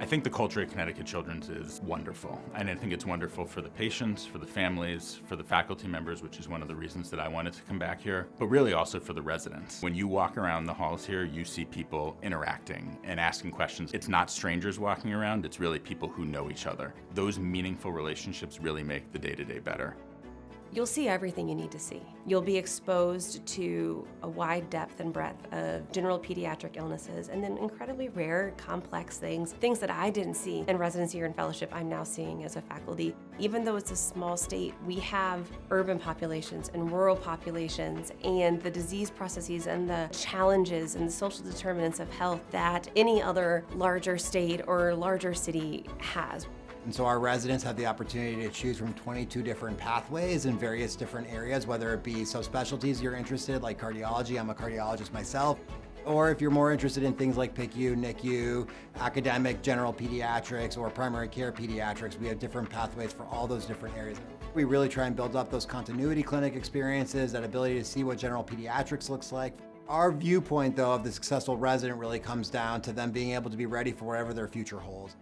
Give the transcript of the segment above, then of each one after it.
think the culture at Connecticut Children's is wonderful. And I think it's wonderful for the patients, for the families, for the faculty members, which is one of the reasons that I wanted to come back here, but really also for the residents. When you walk around the halls here, you see people interacting and asking questions. It's not strangers walking around, it's really people who know each other. Those meaningful relationships really make the day-to-day better. You'll see everything you need to see. You'll be exposed to a wide depth and breadth of general pediatric illnesses and then incredibly rare, complex things that I didn't see in residency or in fellowship, I'm now seeing as a faculty. Even though it's a small state, we have urban populations and rural populations and the disease processes and the challenges and the social determinants of health that any other larger state or larger city has. And so our residents have the opportunity to choose from 22 different pathways in various different areas, whether it be subspecialties you're interested, like cardiology, I'm a cardiologist myself, or if you're more interested in things like PICU, NICU, academic general pediatrics, or primary care pediatrics, we have different pathways for all those different areas. We really try and build up those continuity clinic experiences, that ability to see what general pediatrics looks like. Our viewpoint, though, of the successful resident really comes down to them being able to be ready for whatever their future holds.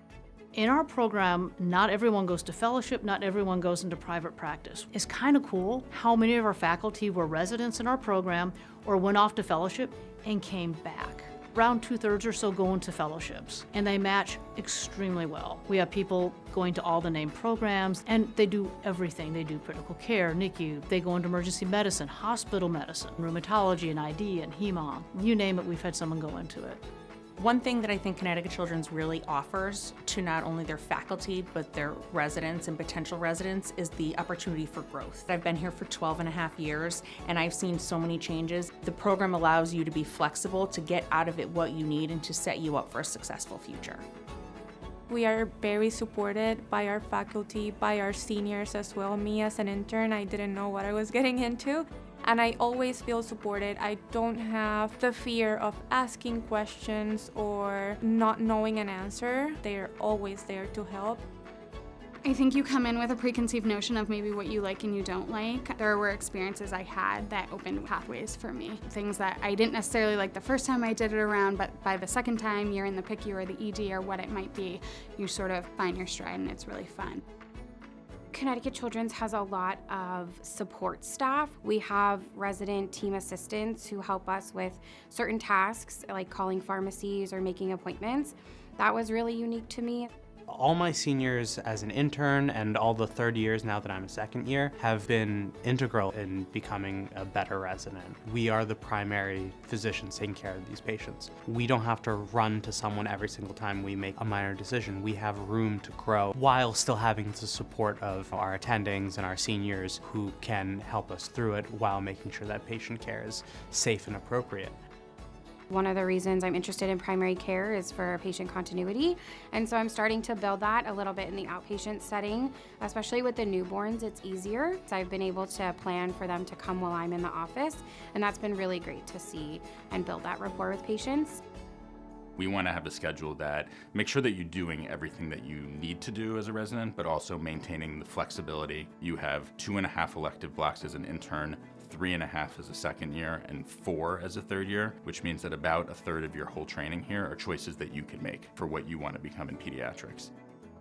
In our program, not everyone goes to fellowship, not everyone goes into private practice. It's kind of cool how many of our faculty were residents in our program or went off to fellowship and came back. Around 2/3 or so go into fellowships, and they match extremely well. We have people going to all the named programs, and they do everything. They do critical care, NICU, they go into emergency medicine, hospital medicine, rheumatology and ID and HEMONC. You name it, we've had someone go into it. One thing that I think Connecticut Children's really offers to not only their faculty, but their residents and potential residents is the opportunity for growth. I've been here for 12 and a half years, and I've seen so many changes. The program allows you to be flexible, to get out of it what you need, and to set you up for a successful future. We are very supported by our faculty, by our seniors as well. Me as an intern, I didn't know what I was getting into. And I always feel supported. I don't have the fear of asking questions or not knowing an answer. They're always there to help. I think you come in with a preconceived notion of maybe what you like and you don't like. There were experiences I had that opened pathways for me. Things that I didn't necessarily like the first time I did it around, but by the second time you're in the PICU or the ED or what it might be, you sort of find your stride and it's really fun. Connecticut Children's has a lot of support staff. We have resident team assistants who help us with certain tasks like calling pharmacies or making appointments. That was really unique to me. All my seniors as an intern and all the third years now that I'm a second year have been integral in becoming a better resident. We are the primary physicians taking care of these patients. We don't have to run to someone every single time we make a minor decision. We have room to grow while still having the support of our attendings and our seniors who can help us through it while making sure that patient care is safe and appropriate. One of the reasons I'm interested in primary care is for patient continuity, and so I'm starting to build that a little bit in the outpatient setting, especially with the newborns. It's easier. So I've been able to plan for them to come while I'm in the office, and that's been really great to see and build that rapport with patients. We want to have a schedule that makes sure that you're doing everything that you need to do as a resident, but also maintaining the flexibility. You have 2.5 elective blocks as an intern, 3.5 as a second year, and 4 as a third year, which means that about 1/3 of your whole training here are choices that you can make for what you want to become in pediatrics.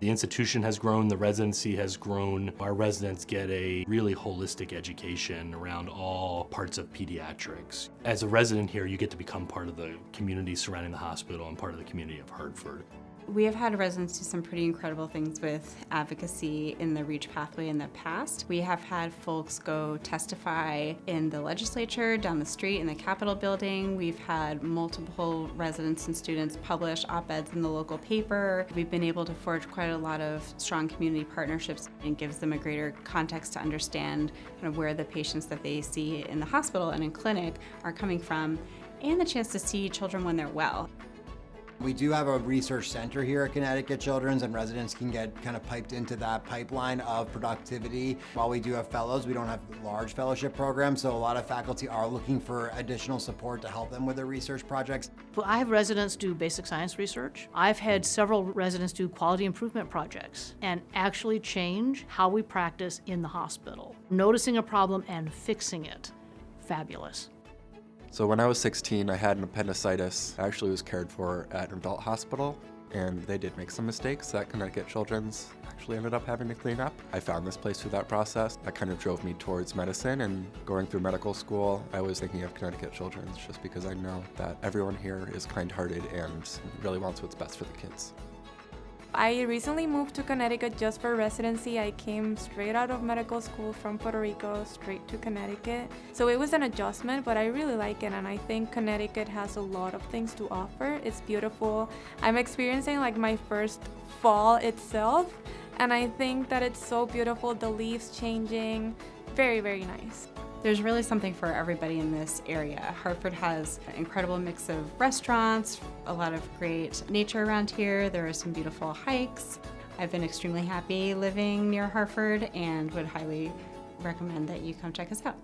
The institution has grown, the residency has grown. Our residents get a really holistic education around all parts of pediatrics. As a resident here, you get to become part of the community surrounding the hospital and part of the community of Hartford. We have had residents do some pretty incredible things with advocacy in the REACH pathway in the past. We have had folks go testify in the legislature, down the street in the Capitol building. We've had multiple residents and students publish op-eds in the local paper. We've been able to forge quite a lot of strong community partnerships, and gives them a greater context to understand kind of where the patients that they see in the hospital and in clinic are coming from, and the chance to see children when they're well. We do have a research center here at Connecticut Children's, and residents can get kind of piped into that pipeline of productivity. While we do have fellows, we don't have large fellowship programs, so a lot of faculty are looking for additional support to help them with their research projects. Well, I have residents do basic science research. I've had several residents do quality improvement projects and actually change how we practice in the hospital. Noticing a problem and fixing it. Fabulous. So when I was 16, I had an appendicitis. I actually was cared for at an adult hospital, and they did make some mistakes that Connecticut Children's actually ended up having to clean up. I found this place through that process. That kind of drove me towards medicine, and going through medical school, I was thinking of Connecticut Children's just because I know that everyone here is kind-hearted and really wants what's best for the kids. I recently moved to Connecticut just for residency. I came straight out of medical school from Puerto Rico, straight to Connecticut. So it was an adjustment, but I really like it, and I think Connecticut has a lot of things to offer. It's beautiful. I'm experiencing like my first fall itself, and I think that it's so beautiful, the leaves changing. Very, very nice. There's really something for everybody in this area. Hartford has an incredible mix of restaurants, a lot of great nature around here. There are some beautiful hikes. I've been extremely happy living near Hartford and would highly recommend that you come check us out.